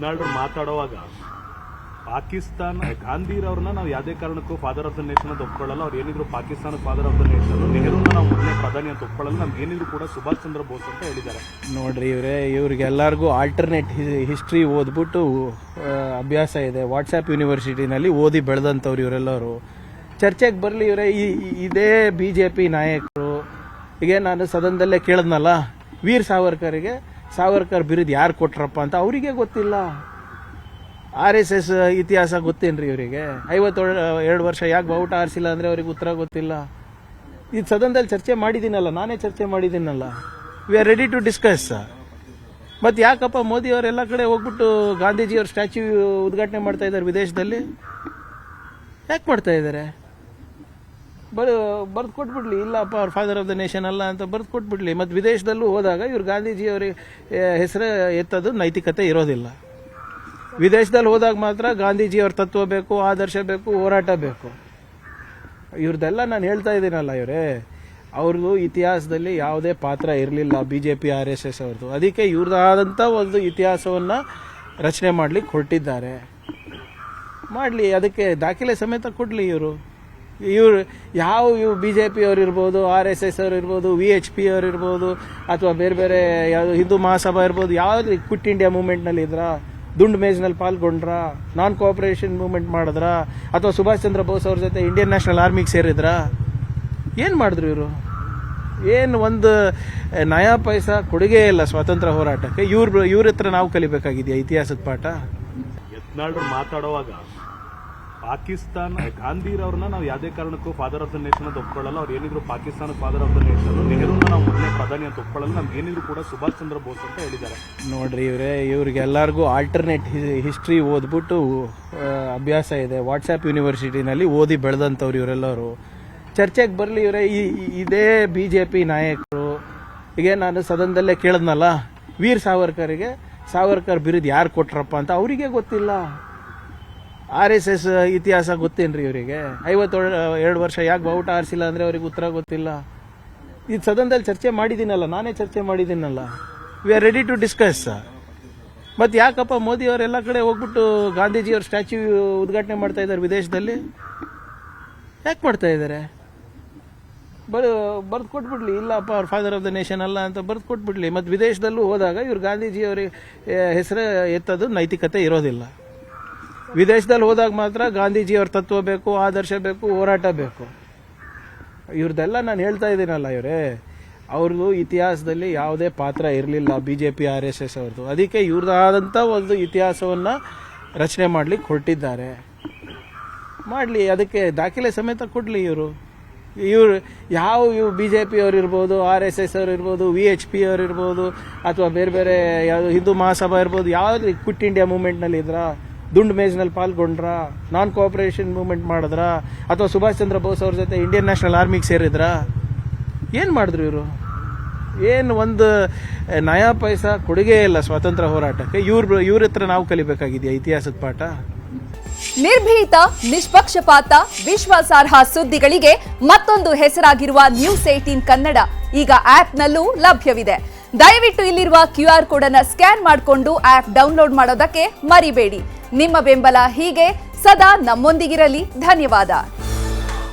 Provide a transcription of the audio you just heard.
ಯತ್ನಾಳ್ ಮಾತಾಡುವಾಗ ಪಾಕಿಸ್ತಾನ ಗಾಂಧಿರವ್ರನ್ನ ನಾವು ಯಾವುದೇ ಕಾರಣಕ್ಕೂ ಫಾದರ್ ಆಫ್ ದ ನೇಷನ್ ಅಂತ ಒಪ್ಕೊಳ್ಳಲ್ಲ. ಅವ್ರು ಏನಿದ್ರು Pakistan father of the nation, ನೆಹರೂನ ನಾವು ಮೊದಲನೇ ಪ್ರಧಾನಿ ಅಂತ ಒಪ್ಕೊಳ್ಳಲ್ಲ. ನಮ್ಗೆ ಏನಿದ್ರು ಕೂಡ ಸುಭಾಷ್ ಚಂದ್ರ ಬೋಸ್ ಅಂತ ಹೇಳಿದ್ದಾರೆ. ನೋಡ್ರಿ ಇವ್ರಿಗೆಲ್ಲರಿಗೂ ಆಲ್ಟರ್ನೇಟ್ ಹಿಸ್ಟ್ರಿ ಓದ್ಬಿಟ್ಟು ಅಭ್ಯಾಸ ಇದೆ. ವಾಟ್ಸಪ್ ಯೂನಿವರ್ಸಿಟಿನಲ್ಲಿ ಓದಿ ಬೆಳೆದಂಥವ್ರು ಇವರೆಲ್ಲರೂ. ಚರ್ಚೆಗೆ ಬರಲಿ ಇವರೇ ಇದೇ BJP ನಾಯಕರು. ಈಗ ನಾನು ಸದನದಲ್ಲೇ ಕೇಳಿದ್ನಲ್ಲ, ವೀರ್ ಸಾವರ್ಕರ್ ಬಿರುದು ಯಾರು ಕೊಟ್ರಪ್ಪ ಅಂತ ಅವರಿಗೆ ಗೊತ್ತಿಲ್ಲ. RSS ಇತಿಹಾಸ ಗೊತ್ತೇನ್ರಿ ಇವರಿಗೆ? 52 ವರ್ಷ ಯಾಕೆ ಬಾವುಟ ಆರಿಸಿಲ್ಲ ಅಂದರೆ ಅವ್ರಿಗೆ ಉತ್ತರ ಗೊತ್ತಿಲ್ಲ. ಇದು ಸದನದಲ್ಲಿ ಚರ್ಚೆ ಮಾಡಿದ್ದೀನಲ್ಲ, ನಾನೇ ಚರ್ಚೆ ಮಾಡಿದ್ದೀನಲ್ಲ. We are ready to discuss. ಮತ್ತು ಯಾಕಪ್ಪ ಮೋದಿ ಅವರೆಲ್ಲ ಕಡೆ ಹೋಗ್ಬಿಟ್ಟು ಗಾಂಧೀಜಿಯವ್ರ ಸ್ಟ್ಯಾಚ್ಯೂ ಉದ್ಘಾಟನೆ ಮಾಡ್ತಾ ಇದ್ದಾರೆ ವಿದೇಶದಲ್ಲಿ? ಯಾಕೆ ಮಾಡ್ತಾ ಇದ್ದಾರೆ? ಬರ್ದು ಕೊಟ್ಬಿಡ್ಲಿ, ಇಲ್ಲಪ್ಪ ಅವ್ರ ಫಾದರ್ ಆಫ್ ದ ನೇಷನ್ ಅಲ್ಲ ಅಂತ ಬರ್ದು ಕೊಟ್ಬಿಡ್ಲಿ. ಮತ್ತು ವಿದೇಶದಲ್ಲೂ ಹೋದಾಗ ಇವ್ರು ಗಾಂಧೀಜಿಯವ್ರಿಗೆ ಹೆಸರು ಎತ್ತೋದು ನೈತಿಕತೆ ಇರೋದಿಲ್ಲ. ವಿದೇಶದಲ್ಲಿ ಹೋದಾಗ ಮಾತ್ರ ಗಾಂಧೀಜಿಯವ್ರ ತತ್ವ ಬೇಕು, ಆದರ್ಶ ಬೇಕು, ಹೋರಾಟ ಬೇಕು. ಇವ್ರದ್ದೆಲ್ಲ ನಾನು ಹೇಳ್ತಾ ಇದ್ದೀನಲ್ಲ ಅವ್ರದ್ದು ಇತಿಹಾಸದಲ್ಲಿ ಯಾವುದೇ ಪಾತ್ರ ಇರಲಿಲ್ಲ BJP RSS ಅವ್ರದ್ದು. ಅದಕ್ಕೆ ಇವ್ರದ್ದಾದಂಥ ಒಂದು ಇತಿಹಾಸವನ್ನು ರಚನೆ ಮಾಡಲಿಕ್ಕೆ ಹೊರಟಿದ್ದಾರೆ. ಮಾಡಲಿ, ಅದಕ್ಕೆ ದಾಖಲೆ ಸಮೇತ ಕೊಡಲಿ. ಇವರು BJP ಅವ್ರು ಇರ್ಬೋದು, RSS ಅವ್ರು ಇರ್ಬೋದು, VHP ಅವ್ರು ಇರ್ಬೋದು, ಅಥವಾ ಬೇರೆ ಬೇರೆ ಯಾವುದು ಹಿಂದೂ ಮಹಾಸಭಾ ಇರ್ಬೋದು, ಯಾವ್ದು ಕ್ವಿಟ್ ಇಂಡಿಯಾ ಮೂವ್ಮೆಂಟ್ನಲ್ಲಿ ಇದ್ರಾ, ದುಂಡು ಮೇಜ್ನಲ್ಲಿ ಪಾಲ್ಗೊಂಡ್ರಾ, ನಾನ್ ಕೋಆಪರೇಷನ್ ಮೂವ್ಮೆಂಟ್ ಮಾಡಿದ್ರಾ, ಅಥವಾ ಸುಭಾಷ್ ಚಂದ್ರ ಬೋಸ್ ಅವ್ರ ಜೊತೆ ಇಂಡಿಯನ್ ನ್ಯಾಷನಲ್ ಆರ್ಮಿಗೆ ಸೇರಿದ್ರಾ? ಏನು ಮಾಡಿದ್ರು ಇವರು? ಏನು ಒಂದು ನಯಾ ಪೈಸಾ ಕೊಡುಗೆ ಇಲ್ಲ ಸ್ವಾತಂತ್ರ್ಯ ಹೋರಾಟಕ್ಕೆ. ಇವ್ರ ಹತ್ರ ನಾವು ಕಲಿಬೇಕಾಗಿದೆಯಾ ಇತಿಹಾಸದ ಪಾಠ? ಯತ್ನಾಳ್ ಮಾತಾಡುವಾಗ ಪಾಕಿಸ್ತಾನ ಗಾಂಧಿರವ್ರನ್ನ ನಾವು ಯಾವುದೇ ಕಾರಣಕ್ಕೂ ಫಾದರ್ ಆಫ್ ದ ನೇಷನ್ ಅಂತ ಒಪ್ಕೊಳ್ಳಲ್ಲ. ಅವ್ರು ಏನಿದ್ರು Pakistan father of the nation, ನೆಹರೂನ ನಾವು ಮೊದಲನೇ ಪ್ರಧಾನಿ ಅಂತ ಒಪ್ಕೊಳ್ಳಲ್ಲ. ನಮ್ಗೆ ಏನಿದ್ರು ಕೂಡ ಸುಭಾಷ್ ಚಂದ್ರ ಬೋಸ್ ಅಂತ ಹೇಳಿದ್ದಾರೆ. ನೋಡ್ರಿ ಇವ್ರಿಗೆಲ್ಲರಿಗೂ ಆಲ್ಟರ್ನೇಟ್ ಹಿಸ್ಟ್ರಿ ಓದ್ಬಿಟ್ಟು ಅಭ್ಯಾಸ ಇದೆ. ವಾಟ್ಸಪ್ ಯೂನಿವರ್ಸಿಟಿನಲ್ಲಿ ಓದಿ ಬೆಳೆದಂಥವ್ರು ಇವರೆಲ್ಲರೂ. ಚರ್ಚೆಗೆ ಬರಲಿ ಇದೇ BJP ನಾಯಕರು. ಈಗ ನಾನು ಸದನದಲ್ಲೇ ಕೇಳಿದ್ನಲ್ಲ, ವೀರ್ ಸಾವರ್ಕರ್ ಬಿರುದು ಯಾರು ಕೊಟ್ರಪ್ಪ ಅಂತ ಅವರಿಗೆ ಗೊತ್ತಿಲ್ಲ. RSS ಇತಿಹಾಸ ಗೊತ್ತೇನ್ರಿ ಇವರಿಗೆ? 52 ವರ್ಷ ಯಾಕೆ ಬಾವುಟ ಆರಿಸಿಲ್ಲ ಅಂದರೆ ಅವ್ರಿಗೆ ಉತ್ತರ ಗೊತ್ತಿಲ್ಲ. ಇದು ಸದನದಲ್ಲಿ ಚರ್ಚೆ ಮಾಡಿದ್ದೀನಲ್ಲ, ನಾನೇ ಚರ್ಚೆ ಮಾಡಿದ್ದೀನಲ್ಲ. We are ready to discuss. ಮತ್ತು ಯಾಕಪ್ಪ ಮೋದಿ ಅವರೆಲ್ಲ ಕಡೆ ಹೋಗ್ಬಿಟ್ಟು ಗಾಂಧೀಜಿಯವ್ರ ಸ್ಟ್ಯಾಚ್ಯೂ ಉದ್ಘಾಟನೆ ಮಾಡ್ತಾ ಇದ್ದಾರೆ ವಿದೇಶದಲ್ಲಿ? ಯಾಕೆ ಮಾಡ್ತಾ ಇದ್ದಾರೆ? ಬರ್ದು ಕೊಟ್ಬಿಡ್ಲಿ, ಇಲ್ಲಪ್ಪ ಅವ್ರ ಫಾದರ್ ಆಫ್ ದ ನೇಷನ್ ಅಲ್ಲ ಅಂತ ಬರ್ದು ಕೊಟ್ಬಿಡ್ಲಿ. ಮತ್ತು ವಿದೇಶದಲ್ಲೂ ಹೋದಾಗ ಇವ್ರು ಗಾಂಧೀಜಿಯವ್ರಿಗೆ ಹೆಸರು ಎತ್ತೋದು ನೈತಿಕತೆ ಇರೋದಿಲ್ಲ. ವಿದೇಶದಲ್ಲಿ ಹೋದಾಗ ಮಾತ್ರ ಗಾಂಧೀಜಿಯವ್ರ ತತ್ವ ಬೇಕು, ಆದರ್ಶ ಬೇಕು, ಹೋರಾಟ ಬೇಕು. ಇವ್ರದ್ದೆಲ್ಲ ನಾನು ಹೇಳ್ತಾ ಇದ್ದೀನಲ್ಲ ಅವ್ರದ್ದು ಇತಿಹಾಸದಲ್ಲಿ ಯಾವುದೇ ಪಾತ್ರ ಇರಲಿಲ್ಲ BJP RSS ಅವ್ರದ್ದು. ಅದಕ್ಕೆ ಇವ್ರದ್ದಾದಂಥ ಒಂದು ಇತಿಹಾಸವನ್ನು ರಚನೆ ಮಾಡಲಿಕ್ಕೆ ಹೊರಟಿದ್ದಾರೆ. ಮಾಡಲಿ, ಅದಕ್ಕೆ ದಾಖಲೆ ಸಮೇತ ಕೊಡಲಿ. BJP ಅವ್ರು ಇರ್ಬೋದು, RSS ಅವ್ರು ಇರ್ಬೋದು, VHP ಅವ್ರು ಇರ್ಬೋದು, ಅಥವಾ ಬೇರೆ ಬೇರೆ ಯಾವುದು ಹಿಂದೂ ಮಹಾಸಭಾ ಇರ್ಬೋದು, ಯಾವ್ದು ಕ್ವಿಟ್ ಇಂಡಿಯಾ ಮೂವ್ಮೆಂಟ್ನಲ್ಲಿ ಇದ್ರಾ, ದುಂಡು ಮೇಜ್ನಲ್ಲಿ ಪಾಲ್ಗೊಂಡ್ರಾ, ನಾನ್ ಕೋಆಪರೇಷನ್ ಮೂವ್ಮೆಂಟ್ ಮಾಡಿದ್ರಾ, ಅಥವಾ ಸುಭಾಷ್ ಚಂದ್ರ ಬೋಸ್ ಅವ್ರ ಜೊತೆ ಇಂಡಿಯನ್ ನ್ಯಾಷನಲ್ ಆರ್ಮಿಗೆ ಸೇರಿದ್ರಾ? ಏನು ಮಾಡಿದ್ರು ಇವರು? ಏನು ಒಂದು ನಯಾ ಪೈಸಾ ಕೊಡುಗೆ ಇಲ್ಲ ಸ್ವಾತಂತ್ರ್ಯ ಹೋರಾಟಕ್ಕೆ. ಇವ್ರ ಹತ್ರ ನಾವು ಕಲಿಬೇಕಾಗಿದೆಯಾ ಇತಿಹಾಸದ ಪಾಠ? ನಿರ್ಭೀತ, ನಿಷ್ಪಕ್ಷಪಾತ, ವಿಶ್ವಾಸಾರ್ಹ ಸುದ್ದಿಗಳಿಗೆ ಮತ್ತೊಂದು ಹೆಸರಾಗಿರುವ News18 ಕನ್ನಡ ಈಗ ಆಪ್ನಲ್ಲೂ ಲಭ್ಯವಿದೆ. ದಯವಿಟ್ಟು ಇಲ್ಲಿರುವ QR ಕೋಡ್ ಅನ್ನು ಸ್ಕ್ಯಾನ್ ಮಾಡಿಕೊಂಡು ಆಪ್ ಡೌನ್ಲೋಡ್ ಮಾಡೋದಕ್ಕೆ ಮರಿಬೇಡಿ. ನಿಮ್ಮ ಬೆಂಬಲ ಹೀಗೆ ಸದಾ ನಮ್ಮೊಂದಿಗಿರಲಿ. ಧನ್ಯವಾದ.